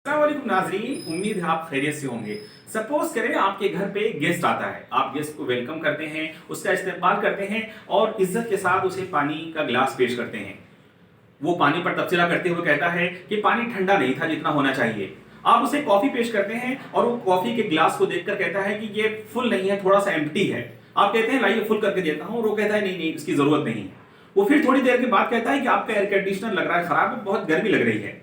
अस्सलाम वालेकुम नाज़रीन, उम्मीद है आप खैरियत से होंगे। सपोज करें आपके घर पे गेस्ट आता है, आप गेस्ट को वेलकम करते हैं, उसका इस्तेमाल करते हैं और इज्जत के साथ उसे पानी का गिलास पेश करते हैं। वो पानी पर तबसरा करते हुए कहता है कि पानी ठंडा नहीं था जितना होना चाहिए। आप उसे कॉफी पेश करते हैं और वो कॉफी के गिलास को देखकर कहता है कि ये फुल नहीं है, थोड़ा सा एम्प्टी है। आप कहते हैं लाइए फुल करके देता हूँ, वो कहता है नहीं नहीं इसकी जरूरत नहीं। वो फिर थोड़ी देर के बाद कहता है कि आपका एयर कंडीशनर लग रहा है खराब है, बहुत गर्मी लग रही है।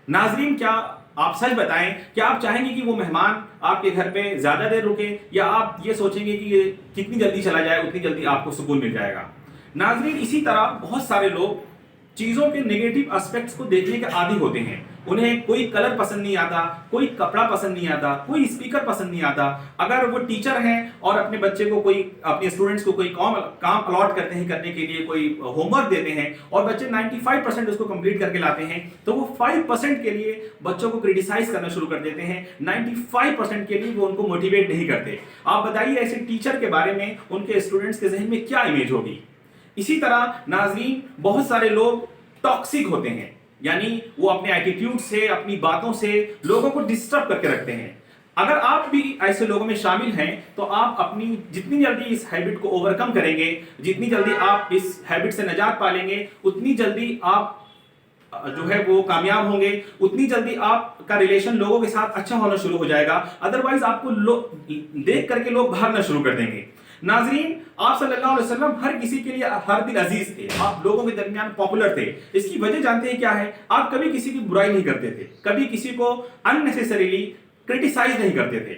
नाजरीन, क्या आप सच बताएं, क्या आप चाहेंगे कि वो मेहमान आपके घर पे ज्यादा देर रुके, या आप ये सोचेंगे कि ये जितनी जल्दी चला जाए उतनी जल्दी आपको सुकून मिल जाएगा? नाजरीन, इसी तरह बहुत सारे लोग चीजों के नेगेटिव एस्पेक्ट्स को देखने के आदी होते हैं। उन्हें कोई कलर पसंद नहीं आता, कोई कपड़ा पसंद नहीं आता, कोई स्पीकर पसंद नहीं आता। अगर वो टीचर हैं और अपने बच्चे को अपने स्टूडेंट्स को कोई काम अलॉट करते हैं करने के लिए, कोई होमवर्क देते हैं और बच्चे 95% उसको कंप्लीट करके लाते हैं, तो वो 5% के लिए बच्चों को क्रिटिसाइज करना शुरू कर देते हैं। 95% के लिए वो उनको मोटिवेट नहीं करते। आप बताइए ऐसे टीचर के बारे में उनके स्टूडेंट्स के जहन में क्या इमेज होगी? इसी तरह नाजरीन, बहुत सारे लोग टॉक्सिक होते हैं, यानी वो अपने एटीट्यूड से, अपनी बातों से लोगों को डिस्टर्ब करके रखते हैं। अगर आप भी ऐसे लोगों में शामिल हैं तो आप अपनी जितनी जल्दी इस हैबिट को ओवरकम करेंगे, जितनी जल्दी आप इस हैबिट से निजात पालेंगे, उतनी जल्दी आप जो है वो कामयाब होंगे, उतनी जल्दी आपका रिलेशन लोगों के साथ अच्छा होना शुरू हो जाएगा। अदरवाइज आपको देख करके लोग भागना शुरू कर देंगे। नाजरीन, आप सल्लल्लाहु अलैहि वसल्लम हर किसी के लिए हर दिल अजीज थे, आप लोगों के दरमियान पॉपुलर थे। इसकी वजह जानते हैं क्या है? आप कभी किसी की बुराई नहीं करते थे, कभी किसी को अननेसेसरीली क्रिटिसाइज नहीं करते थे।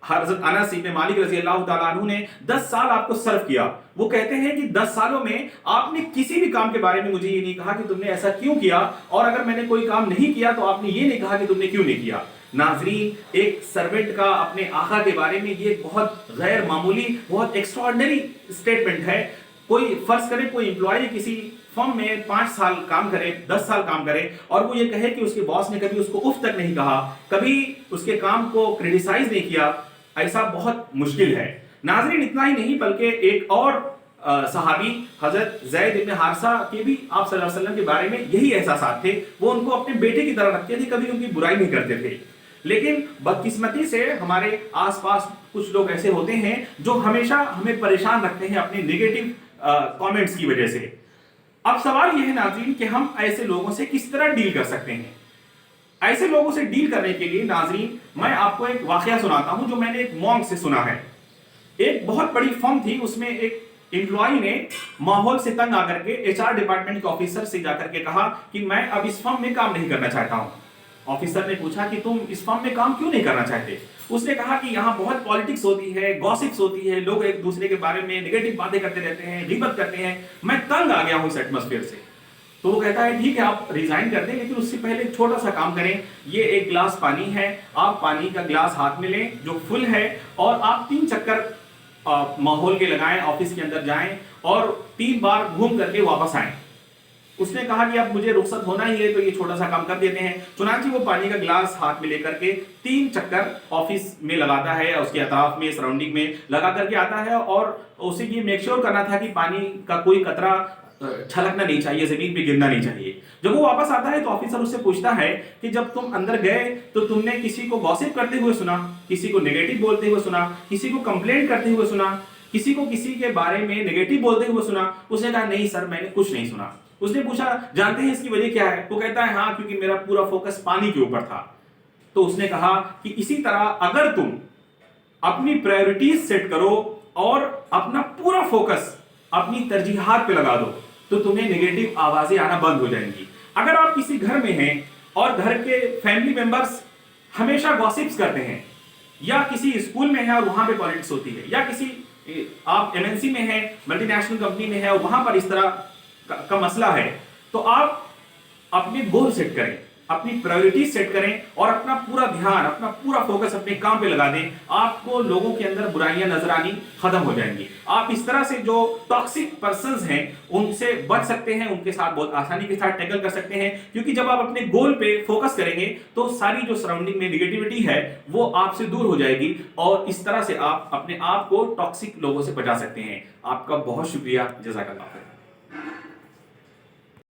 हज़रत अनस इब्न मालिक रज़ी अल्लाह तआला अन्हु ने 10 साल आपको सर्व किया। वो कहते हैं कि 10 सालों में आपने किसी भी काम के बारे में मुझे ये नहीं कहा कि तुमने ऐसा क्यों किया, और अगर मैंने कोई काम नहीं किया तो आपने ये नहीं कहा कि तुमने क्यों नहीं किया। नाजरीन, एक सर्वेंट का अपने आका के बारे में ये बहुत गैर मामूली, बहुत एक्स्ट्राऑर्डिनरी स्टेटमेंट है। कोई फर्ज करे कोई एम्प्लॉय किसी फर्म में 5 साल काम करे, 10 साल काम करे, और वो ये कहे कि उसके बॉस ने कभी उसको उफ तक नहीं कहा, कभी उसके काम को क्रिटिसाइज नहीं किया, ऐसा बहुत मुश्किल है। नाजरीन, इतना ही नहीं बल्कि एक और सहाबी हजरत ज़ैद इब्न हारिसा के भी आप सल्लल्लाहु अलैहि वसल्लम के बारे में यही एहसासात थे। वो उनको अपने बेटे की तरह रखते थे, कभी उनकी बुराई नहीं करते थे। लेकिन बदकिस्मती से हमारे आसपास कुछ लोग ऐसे होते हैं जो हमेशा हमें परेशान रखते हैं अपने नेगेटिव कमेंट्स की वजह से। अब सवाल यह है नाज़रीन कि हम ऐसे लोगों से किस तरह डील कर सकते हैं। ऐसे लोगों से डील करने के लिए नाज़रीन, मैं आपको एक वाकया सुनाता हूं जो मैंने एक मॉन्क से सुना है। एक बहुत बड़ी फर्म थी, उसमें एक एम्प्लॉय ने माहौल से तंग आकर के एचआर डिपार्टमेंट के ऑफिसर से जाकर के कहा कि मैं अब इस फर्म में काम नहीं करना चाहता हूं। ऑफिसर ने पूछा कि तुम इस फर्म में काम क्यों नहीं करना चाहते? उसने कहा कि यहाँ बहुत पॉलिटिक्स होती है, गॉसिप्स होती है, लोग एक दूसरे के बारे में नेगेटिव बातें करते रहते हैं, गिबत करते हैं, मैं तंग आ गया हूँ इस एटमॉस्फेयर से। तो वो कहता है ठीक है आप रिजाइन कर दें, लेकिन उससे पहले एक छोटा सा काम करें। ये एक गिलास पानी है, आप पानी का गिलास हाथ में लें जो फुल है, और आप 3 चक्कर माहौल के लगाएं, ऑफिस के अंदर जाएं और 3 बार घूम करके वापस आएं। उसने कहा कि अब मुझे रुखसत होना ही है तो ये छोटा सा काम कर देते हैं। चुनांची वो पानी का गिलास हाथ में लेकर के 3 चक्कर ऑफिस में लगाता है, उसके अताफ में, सराउंडिंग में लगा करके आता है, और उसे ये मेक श्योर करना था कि पानी का कोई कतरा छलकना नहीं चाहिए, जमीन पे गिरना नहीं चाहिए। जब वो वापस आता है तो ऑफिसर उससे पूछता है कि जब तुम अंदर गए तो तुमने किसी को गॉसिप करते हुए सुना, किसी को नेगेटिव बोलते हुए सुना, किसी को कंप्लेंट करते हुए सुना, किसी को किसी के बारे में नेगेटिव बोलते हुए सुना? उसने कहा नहीं सर, मैंने कुछ नहीं सुना। उसने पूछा जानते हैं इसकी वजह क्या है? वो कहता है हाँ, क्योंकि मेरा पूरा फोकस पानी के ऊपर था। तो उसने कहा कि इसी तरह अगर तुम अपनी प्रायोरिटीज सेट करो और अपना पूरा फोकस अपनी तरजीहात पे लगा दो तो तुम्हें नेगेटिव आवाजें आना बंद हो जाएंगी। अगर आप किसी घर में हैं और घर के फैमिली मेंबर्स हमेशा गॉसिप्स करते हैं, या किसी स्कूल में है और वहां पे पॉलिटिक्स होती है, या किसी आप एमएनसी में है, मल्टीनेशनल कंपनी में है और वहां पर इस तरह का मसला है, तो आप अपने गोल सेट करें, अपनी प्रायोरिटीज सेट करें और अपना पूरा ध्यान, अपना पूरा फोकस अपने काम पे लगा दें। आपको लोगों के अंदर बुराइयां नजर आनी खत्म हो जाएंगी। आप इस तरह से जो टॉक्सिक पर्संस हैं उनसे बच सकते हैं, उनके साथ बहुत आसानी के साथ टैकल कर सकते हैं, क्योंकि जब आप अपने गोल पे फोकस करेंगे तो सारी जो सराउंडिंग में निगेटिविटी है वो आपसे दूर हो जाएगी, और इस तरह से आप अपने आप को टॉक्सिक लोगों से बचा सकते हैं। आपका बहुत शुक्रिया, जज़ाकल्लाह खैर।